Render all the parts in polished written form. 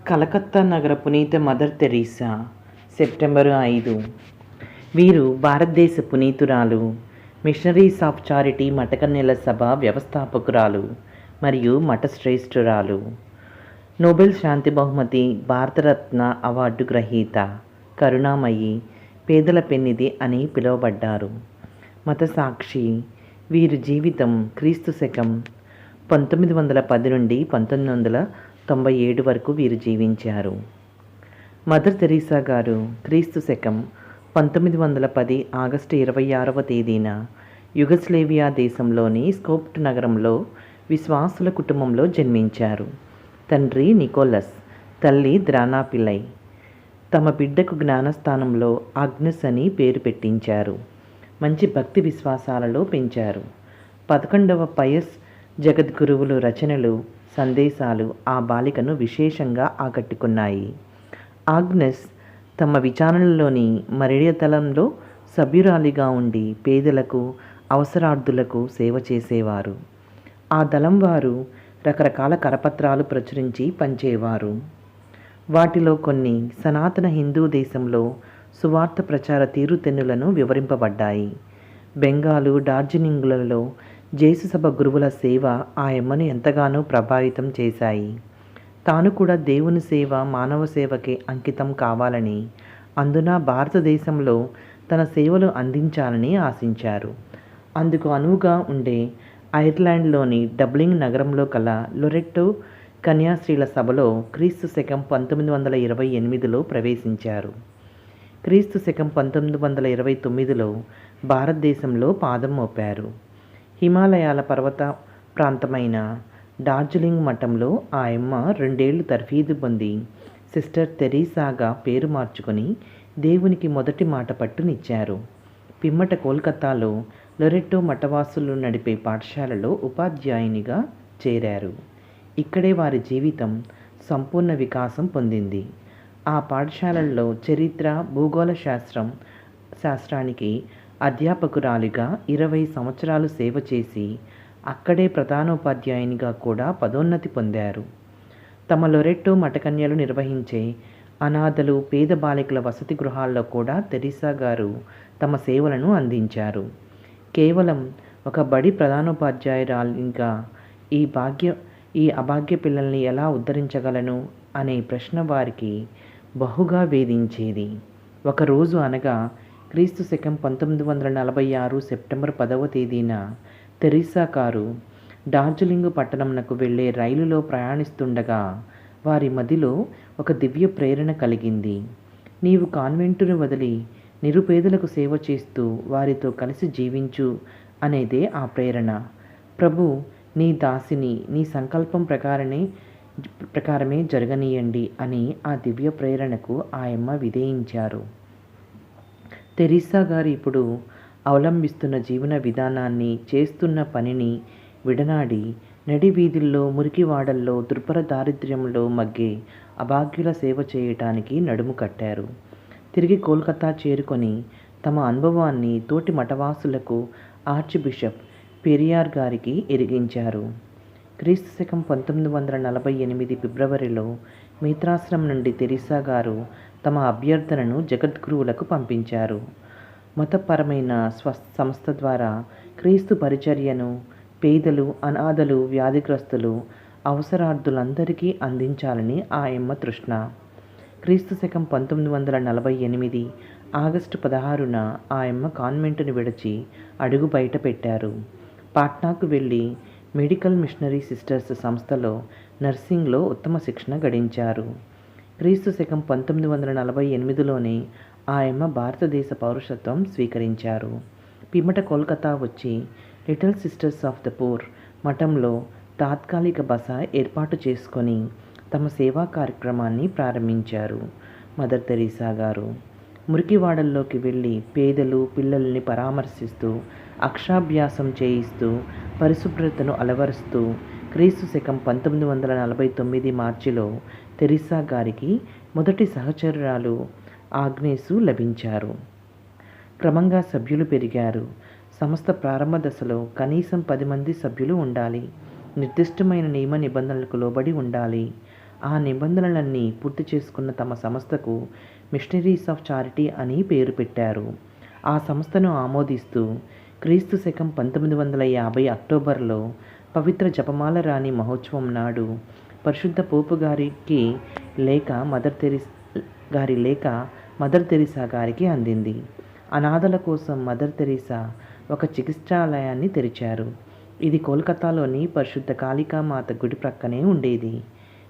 కలకత్తా నగర పునీత mother Teresa September 5. వీరు భారతదేశ పునీతురాలు, మిషనరీస్ ఆఫ్ చారిటీ మఠకన్యల సభ వ్యవస్థాపకురాలు మరియు మఠ శ్రేష్ఠురాలు, నోబెల్ శాంతి బహుమతి, భారతరత్న అవార్డు గ్రహీత, కరుణామయి, పేదల పెన్నిధి అని పిలువబడ్డారు. మత సాక్షి. వీరి జీవితం క్రీస్తు శకం 1910 నుండి 1997 వరకు వీరు జీవించారు. మదర్ తెరీసా గారు క్రీస్తు శకం 1910 ఆగస్టు 26వ తేదీన యుగస్లేవియా దేశంలోని స్కోప్ట్ నగరంలో విశ్వాసుల కుటుంబంలో జన్మించారు. తండ్రి నికోలస్, తల్లి ద్రానా పిల్లై. తమ బిడ్డకు జ్ఞానస్థానంలో ఆగ్నెస్ అని పేరు పెట్టించారు. మంచి భక్తి విశ్వాసాలలో పెంచారు. 11వ పయస్ జగద్గురువులు రచనలు, సందేశాలు ఆ బాలికను విశేషంగా ఆకట్టుకున్నాయి. ఆగ్నెస్ తమ విచారణలోని మరేడియతలంలో సభ్యురాలిగా ఉండి పేదలకు, అవసరార్థులకు సేవ చేసేవారు. ఆ దళం వారు రకరకాల కరపత్రాలు ప్రచురించి పంచేవారు. వాటిలో కొన్ని సనాతన హిందూ దేశంలో సువార్త ప్రచార తీరుతెన్నులను వివరింపబడ్డాయి. బెంగాలు, డార్జిలింగులలో జేసుసభ గురువుల సేవ ఆయమ్మను ఎంతగానో ప్రభావితం చేశాయి. తాను కూడా దేవుని సేవ, మానవ సేవకే అంకితం కావాలని, అందున భారతదేశంలో తన సేవలు అందించాలని ఆశించారు. అందుకు అనువుగా ఉండే ఐర్లాండ్లోని డబ్లిన్ నగరంలో కల లొరెట్టో కన్యాశ్రీల సభలో క్రీస్తు శకం 1928లో ప్రవేశించారు. క్రీస్తు శకం 1929లో భారతదేశంలో పాదం మోపారు. హిమాలయాల పర్వత ప్రాంతమైన డార్జిలింగ్ మఠంలో ఆయమ్మ 2 ఏళ్లు తర్ఫీదు పొంది సిస్టర్ తెరీసాగా పేరు మార్చుకొని దేవునికి మొదటి మాట పట్టునిచ్చారు. పిమ్మట కోల్కతాలో లొరెట్టో మఠవాసులు నడిపే పాఠశాలలో ఉపాధ్యాయునిగా చేరారు. ఇక్కడే వారి జీవితం సంపూర్ణ వికాసం పొందింది. ఆ పాఠశాలల్లో చరిత్ర, భూగోళ శాస్త్రానికి అధ్యాపకురాలిగా 20 సంవత్సరాలు సేవ చేసి అక్కడే ప్రధానోపాధ్యాయునిగా కూడా పదోన్నతి పొందారు. తమ లొరెట్టో మఠకన్యలు నిర్వహించే అనాథలు, పేద బాలికల వసతి గృహాల్లో కూడా తెరీసా గారు తమ సేవలను అందించారు. కేవలం ఒక బడి ప్రధానోపాధ్యాయురాలిగా ఈ అభాగ్య పిల్లల్ని ఎలా ఉద్ధరించగలను అనే ప్రశ్న వారికి బహుగా వేధించేది. ఒకరోజు అనగా క్రీస్తు శకం 1946 సెప్టెంబర్ 10వ తేదీన తెరీసా గారు డార్జిలింగ్ పట్టణంనకు వెళ్లే రైలులో ప్రయాణిస్తుండగా వారి మదిలో ఒక దివ్య ప్రేరణ కలిగింది. నీవు కాన్వెంటును వదిలి నిరుపేదలకు సేవ చేస్తూ వారితో కలిసి జీవించు అనేదే ఆ ప్రేరణ. ప్రభు, నీ దాసిని, నీ సంకల్పం ప్రకారమే జరగనీయండి అని ఆ దివ్య ప్రేరణకు ఆయమ్మ విధేయించారు. తెరీసా గారు ఇప్పుడు అవలంబిస్తున్న జీవన విధానాన్ని, చేస్తున్న పనిని విడనాడి నడి వీధుల్లో, మురికివాడల్లో, దుర్భర దారిద్ర్యంలో మగ్గే అభాగ్యుల సేవ చేయటానికి నడుము కట్టారు. తిరిగి కోల్కతా చేరుకొని తమ అనుభవాన్ని తోటి మఠవాసులకు ఆర్చ్ బిషప్ పెరియార్ గారికి ఎరిగించారు. క్రీస్తు శకం 1948 ఫిబ్రవరిలో మిత్రాశ్రమం నుండి తెరీసా గారు తమ అభ్యర్థనను జగద్గురువులకు పంపించారు. మతపరమైన సంస్థ ద్వారా క్రీస్తు పరిచర్యను పేదలు, అనాథలు, వ్యాధిగ్రస్తులు, అవసరార్థులందరికీ అందించాలని ఆయమ్మ తృష్ణ. క్రీస్తు శకం 1948 ఆగస్టు 16న ఆయమ్మ కాన్వెంటును విడిచి అడుగు బయట పెట్టారు. పాట్నాకు వెళ్ళి మెడికల్ మిషనరీ సిస్టర్స్ సంస్థలో నర్సింగ్లో ఉత్తమ శిక్షణ గడించారు. క్రీస్తు శకం 1948లోనే ఆయమ్మ భారతదేశ పౌరసత్వం స్వీకరించారు. పిమ్మట కోల్కతా వచ్చి little sisters of the poor మఠంలో తాత్కాలిక బస ఏర్పాటు చేసుకొని తమ సేవా కార్యక్రమాన్ని ప్రారంభించారు. మదర్ తెరీసా గారు మురికివాడల్లోకి వెళ్ళి పేదలు, పిల్లల్ని పరామర్శిస్తూ, అక్షరాభ్యాసం చేయిస్తూ, పరిశుభ్రతను అలవరుస్తూ క్రీస్తు శకం 1949 మార్చిలో తెరీసా గారికి మొదటి సహచరురాలు ఆగ్నేసు లభించారు. క్రమంగా సభ్యులు పెరిగారు. సంస్థ ప్రారంభ దశలో కనీసం 10 మంది సభ్యులు ఉండాలి. నిర్దిష్టమైన నియమ నిబంధనలకు లోబడి ఉండాలి. ఆ నిబంధనలన్నీ పూర్తి చేసుకున్న తమ సంస్థకు మిషనరీస్ ఆఫ్ చారిటీ అని పేరు పెట్టారు. ఆ సంస్థను ఆమోదిస్తూ క్రీస్తు శకం 1950 అక్టోబర్లో పవిత్ర జపమాల రాణి మహోత్సవం నాడు పరిశుద్ధ పోపు గారికి లేక మదర్ తెరీసా గారికి అందింది. అనాథల కోసం మదర్ తెరీసా ఒక చికిత్సాలయాన్ని తెరిచారు. ఇది కోల్కతాలోని పరిశుద్ధ కాళికామాత గుడి ప్రక్కనే ఉండేది.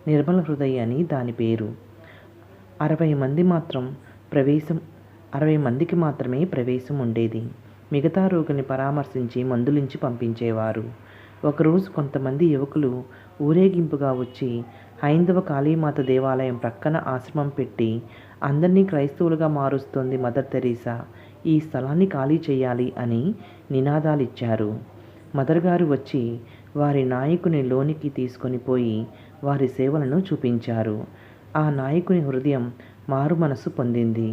నిర్మల హృదయ్ అని దాని పేరు. 60 మందికి మాత్రమే ప్రవేశం ఉండేది. మిగతా రోగుల్ని పరామర్శించి మందులించి పంపించేవారు. ఒకరోజు కొంతమంది యువకులు ఊరేగింపుగా వచ్చి హైందవ కాళీమాత దేవాలయం ప్రక్కన ఆశ్రమం పెట్టి అందరినీ క్రైస్తవులుగా మారుస్తోంది మదర్ తెరీసా, ఈ స్థలాన్ని ఖాళీ చేయాలి అని నినాదాలిచ్చారు. మదర్ గారు వచ్చి వారి నాయకుని లోనికి తీసుకొని పోయి వారి సేవలను చూపించారు. ఆ నాయకుని హృదయం మారు మనసు పొందింది.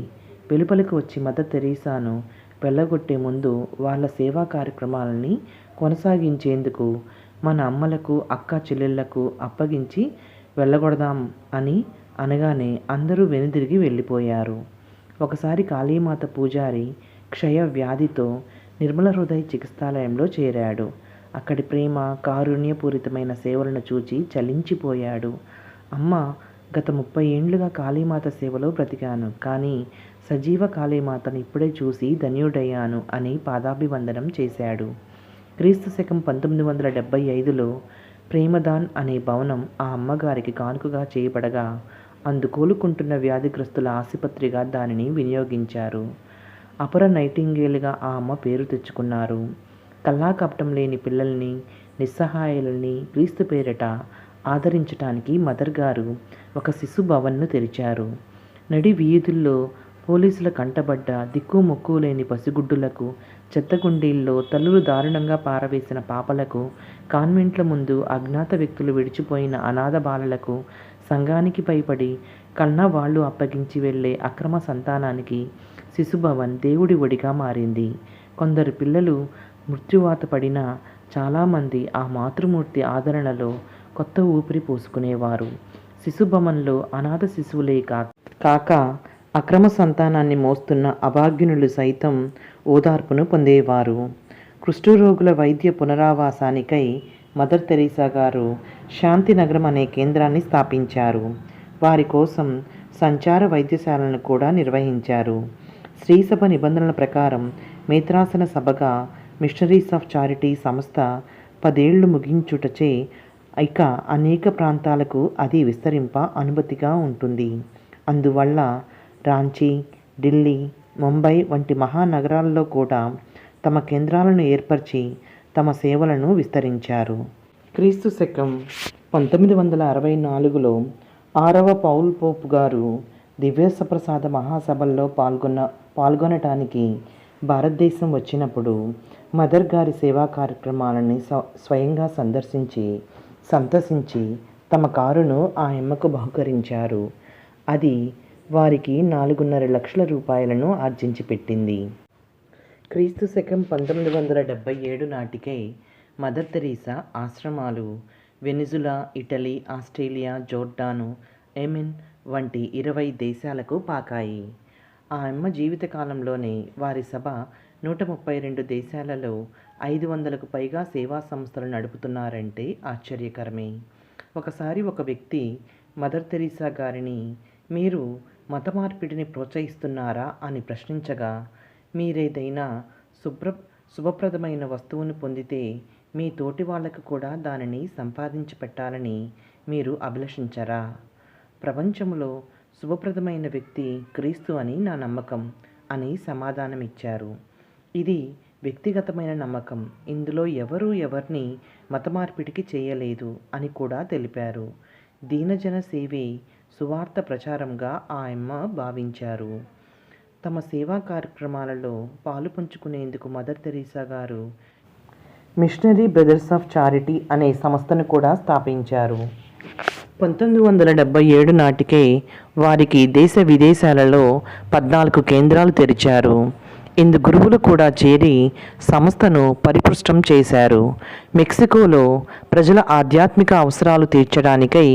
వెలుపలకు వచ్చి మదర్ తెరీసాను వెళ్ళగొట్టే ముందు వాళ్ళ సేవా కార్యక్రమాలని కొనసాగించేందుకు మన అమ్మలకు అక్క చెల్లెళ్లకు అప్పగించి వెళ్ళగొడదాం అని అనగానే అందరూ వెనుదిరిగి వెళ్ళిపోయారు. ఒకసారి కాళీమాత పూజారి క్షయ వ్యాధితో నిర్మల హృదయ చికిత్సాలయంలో చేరాడు. అక్కడి ప్రేమ కారుణ్యపూరితమైన సేవలను చూచి చలించిపోయాడు. అమ్మ, గత 30 ఏండ్లుగా కాళీమాత సేవలో బ్రతికాను, కానీ సజీవ కాళీమాతను ఇప్పుడే చూసి ధన్యుడయ్యాను అని పాదాభివందనం చేశాడు. క్రీస్తు శకం 1975లో ప్రేమదాన్ అనే భవనం ఆ అమ్మగారికి కానుకగా చేయబడగా అందుకోలుకుంటున్న వ్యాధిగ్రస్తుల ఆసుపత్రిగా దానిని వినియోగించారు. అపర నైటింగేల్గా ఆ అమ్మ పేరు తెచ్చుకున్నారు. కల్లాకపటం లేని పిల్లల్ని, నిస్సహాయులని క్రీస్తు పేరిట ఆదరించటానికి మదర్ గారు ఒక శిశు భవన్ను తెరిచారు. నడి వీధుల్లో పోలీసుల కంటబడ్డ దిక్కుమొక్కు లేని పసిగుడ్డులకు, చెత్తగుండీల్లో తల్లులు దారుణంగా పారవేసిన పాపలకు, కాన్వెంట్ల ముందు అజ్ఞాత వ్యక్తులు విడిచిపోయిన అనాథ బాలలకు, సంఘానికి భయపడి కన్నా వాళ్ళు అప్పగించి వెళ్లే అక్రమ సంతానానికి శిశుభవన్ దేవుడి ఒడిగా మారింది. కొందరు పిల్లలు మృత్యువాత పడినా చాలామంది ఆ మాతృమూర్తి ఆదరణలో కొత్త ఊపిరి పోసుకునేవారు. శిశుభవన్లో అనాథ శిశువులే కాక అక్రమ సంతానాన్ని మోస్తున్న అభాగ్యునులు సైతం ఓదార్పును పొందేవారు. కుష్ఠరోగుల వైద్య పునరావాసానికై మదర్ తెరీసా గారు శాంతినగరం అనే కేంద్రాన్ని స్థాపించారు. వారి కోసం సంచార వైద్యశాలను కూడా నిర్వహించారు. శ్రీసభ నిబంధనల ప్రకారం మేత్రాసన సభగా మిషనరీస్ ఆఫ్ చారిటీ సంస్థ 10 ఏళ్లు ముగించుటచే ఇక అనేక ప్రాంతాలకు అది విస్తరింప అనుమతిగా ఉంటుంది. అందువల్ల రాంచీ, ఢిల్లీ, ముంబై వంటి మహానగరాల్లో కూడా తమ కేంద్రాలను ఏర్పరిచి తమ సేవలను విస్తరించారు. క్రీస్తు శకం 1964లో 6వ పౌల్ పోపు గారు దివ్యసప్రసాద మహాసభల్లో పాల్గొనటానికి భారతదేశం వచ్చినప్పుడు మదర్ గారి సేవా కార్యక్రమాలని స్వయంగా సందర్శించి తమ కారును ఆ అమ్మకు బహుకరించారు. అది వారికి 4.5 లక్షల రూపాయలను ఆర్జించి పెట్టింది. క్రీస్తు శకం 1977 నాటికే మదర్ తెరీసా ఆశ్రమాలు వెనిజులా, ఇటలీ, ఆస్ట్రేలియా, జోర్డాను, యెమెన్ వంటి 20 దేశాలకు పాకాయి. ఆ అమ్మ జీవితకాలంలోనే వారి సభ 132 దేశాలలో 500కు పైగా సేవా సంస్థలు నడుపుతున్నారంటే ఆశ్చర్యకరమే. ఒకసారి ఒక వ్యక్తి మదర్ తెరీసా గారిని, మీరు మత మార్పిడిని ప్రోత్సహిస్తున్నారా అని ప్రశ్నించగా, మీరేదైనా శుభప్రదమైన వస్తువును పొందితే మీ తోటి వాళ్లకు కూడా దానిని సంపాదించి పెట్టాలని మీరు అభిలషించరా? ప్రపంచంలో శుభప్రదమైన వ్యక్తి క్రీస్తు అని నా నమ్మకం అని సమాధానమిచ్చారు. ఇది వ్యక్తిగతమైన నమ్మకం, ఇందులో ఎవరిని మత మార్పిడికి చేయలేదు అని కూడా తెలిపారు. దీనజన సేవే సువార్త ప్రచారంగా ఆ అమ్మ భావించారు. తమ సేవా కార్యక్రమాలలో పాలు పంచుకునేందుకు మదర్ తెరీసా గారు మిషనరీ బ్రదర్స్ ఆఫ్ చారిటీ అనే సంస్థను కూడా స్థాపించారు. 1977 నాటికే వారికి దేశ విదేశాలలో 14 కేంద్రాలు తెరిచారు. ఇందు గురువులు కూడా చేరి సంస్థను పరిపుష్టం చేశారు. మెక్సికోలో ప్రజల ఆధ్యాత్మిక అవసరాలు తీర్చడానికై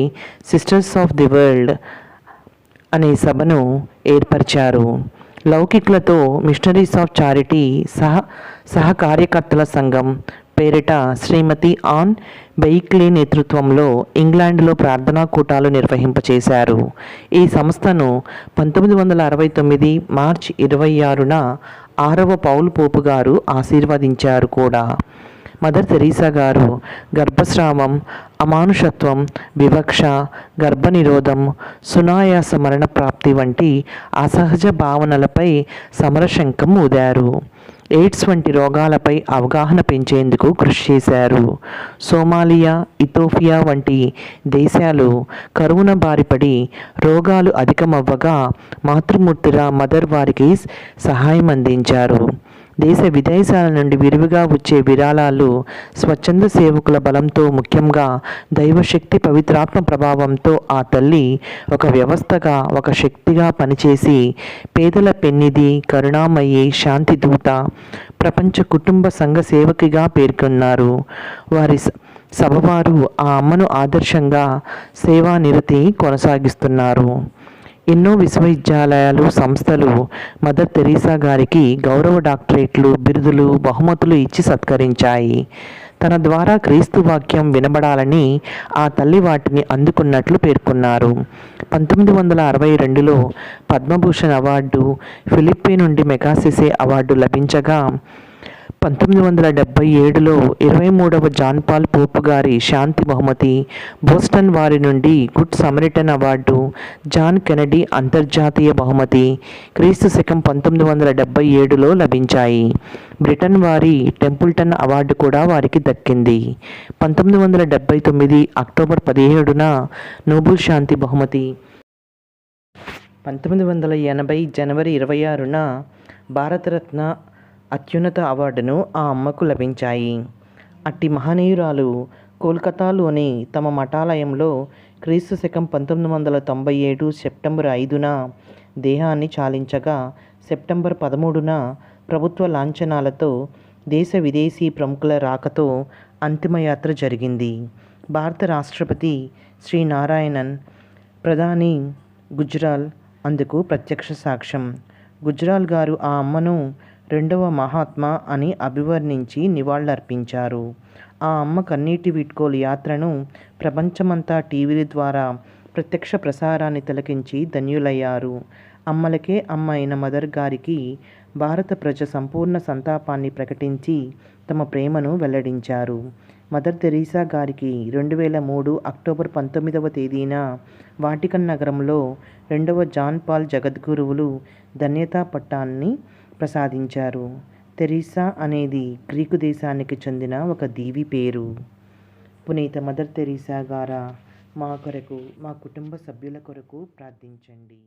సిస్టర్స్ ఆఫ్ ది వరల్డ్ అనే సభను ఏర్పరిచారు. లౌకికులతో మిషనరీస్ ఆఫ్ చారిటీ సహకార్యకర్తల సంఘం పేరిట శ్రీమతి ఆన్ బెయిక్లీ నేతృత్వంలో ఇంగ్లాండ్లో ప్రార్థనా కూటాలు నిర్వహింపచేశారు. ఈ సంస్థను 1969 మార్చి 26న 6వ పౌలు పోపు గారు ఆశీర్వదించారు కూడా. మదర్ తెరీసా గారు గర్భస్రావం, అమానుషత్వం, వివక్ష, గర్భనిరోధం, సునాయాస మరణ ప్రాప్తి వంటి అసహజ భావనలపై సమరశంఖం ఊదారు. ఎయిడ్స్ వంటి రోగాలపై అవగాహన పెంచేందుకు కృషి చేశారు. సోమాలియా, ఇథోపియా వంటి దేశాలు కరువున బారిపడి రోగాలు అధికమవ్వగా మాతృమూర్తిగా మదర్ వారికి సహాయం అందించారు. దేశ విదేశాల నుండి విరివిగా వచ్చే విరాళాలు స్వచ్ఛంద సేవకుల బలంతో, ముఖ్యంగా దైవశక్తి పవిత్రాత్మ ప్రభావంతో ఆ తల్లి ఒక వ్యవస్థగా, ఒక శక్తిగా పనిచేసి పేదల పెన్నిధి, కరుణామయి, శాంతిదూత, ప్రపంచ కుటుంబ సంఘ సేవకిగా పేర్కొన్నారు. వారి సభవారు ఆ అమ్మను ఆదర్శంగా సేవానిరతి కొనసాగిస్తున్నారు. ఎన్నో విశ్వవిద్యాలయాలు, సంస్థలు మదర్ తెరీసా గారికి గౌరవ డాక్టరేట్లు, బిరుదులు, బహుమతులు ఇచ్చి సత్కరించాయి. తన ద్వారా క్రీస్తు వాక్యం వినబడాలని ఆ తల్లి వాటిని అందుకున్నట్లు పేర్కొన్నారు. 1962లో పద్మభూషణ్ అవార్డు, ఫిలిప్పే నుండి మెగాసెసే అవార్డు లభించగా 1977లో 23వ జాన్ పాల్ పోపు గారి శాంతి బహుమతి, బోస్టన్ వారి నుండి good Samaritan award, John Kennedy అంతర్జాతీయ బహుమతి క్రీస్తు శకం 1977లో లభించాయి. బ్రిటన్ వారి టెంపుల్టన్ అవార్డు కూడా వారికి దక్కింది. 1979 అక్టోబర్ 17న నోబెల్ శాంతి బహుమతి, 1980 జనవరి 26న భారతరత్న అత్యున్నత అవార్డును ఆ అమ్మకు లభించాయి. అట్టి మహనీయురాలు కోల్కతాలోని తమ మఠాలయంలో క్రీస్తు శకం 1997 సెప్టెంబర్ 5న దేహాన్ని చాలించగా, సెప్టెంబర్ 13న ప్రభుత్వ లాంఛనాలతో దేశ విదేశీ ప్రముఖుల రాకతో అంతిమయాత్ర జరిగింది. భారత రాష్ట్రపతి శ్రీ నారాయణన్, ప్రధాని గుజ్రాల్ అందుకు ప్రత్యక్ష సాక్ష్యం. గుజ్రాల్ గారు ఆ అమ్మను రెండవ మహాత్మ అని అభివర్ణించి నివాళులర్పించారు. ఆ అమ్మ కన్నీటి వీడ్కోలు యాత్రను ప్రపంచమంతా టీవీల ద్వారా ప్రత్యక్ష ప్రసారాన్ని తిలకించి ధన్యులయ్యారు. అమ్మలకే అమ్మ అయిన మదర్ గారికి భారత ప్రజ సంపూర్ణ సంతాపాన్ని ప్రకటించి తమ ప్రేమను వెల్లడించారు. మదర్ తెరీసా గారికి 2003 అక్టోబర్ 19వ తేదీన వాటికన్ నగరంలో 2వ జాన్ పాల్ జగద్గురువులు ధన్యతా పట్టాన్ని ప్రసాదించారు. తెరీసా అనేది గ్రీకు దేశానికి చెందిన ఒక దీవి పేరు. పునీత మదర్ తెరీసా గారా, మా కొరకు, మా కుటుంబ సభ్యుల కొరకు ప్రార్థించండి.